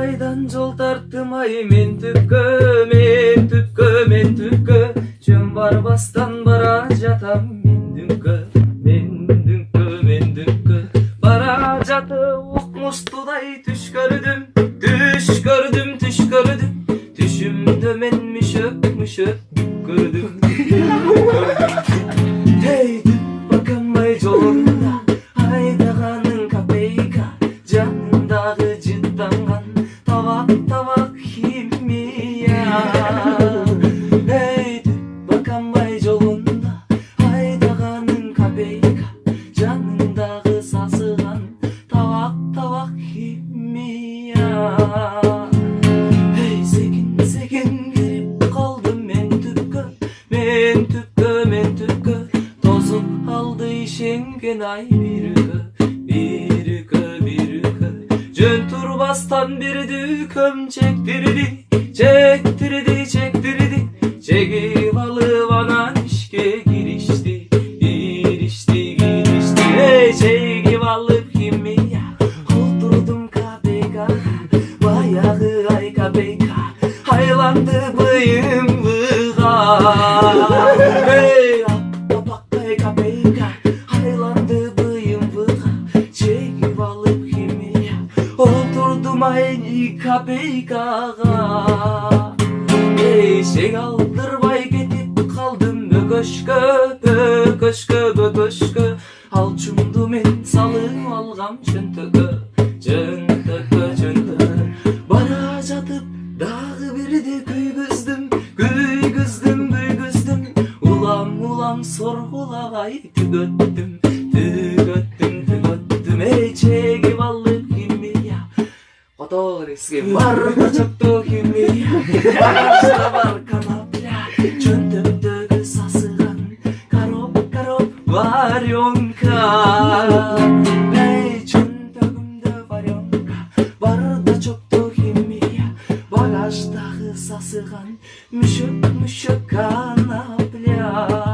Абайдан жол тарттым ай мен түпкө, мен түпкө, жөн барбастан бара жатам мен дүңкө, бара жатып укмуштудай түш көрдүм, түшүмдө мен мүшөк көрдүм. Hey bakамай жолунда айдаганын копейка, жанындагы жыттанган табак химия. Hey bakамай жолунда айдаганын копейка, жанындагы сасыган табак химия. Hey секин кирип калдым мен түпкө, тозуп алды ишенген ай бир үкө, жөн турбастан бир дүкөм чектирди, чегип алып анан ишке киришти. Эй чегип алып химия, отурдум копейка, баягы ай копейка айланды быйымбыга. Эй апакай копейка айланды быйымбыга, чегип алып химия, отурдум ай копейкага. Эй шег алдырбай кетип калдым бөкөшкө, алчумду мен салып алгам чөнтөгө. Бара жатып дагы бирди күйгүздүм, улам соргулабай түгөттүм. Эй чегип алып химия, фотографиге бар да жокту химия, багажда бар конопля, чөнтөктөгү сасыган короп варенка. Эй чөнтөгүмдө варенка, бар да жокту химия, багаждагы сасыган мүшөк конопля.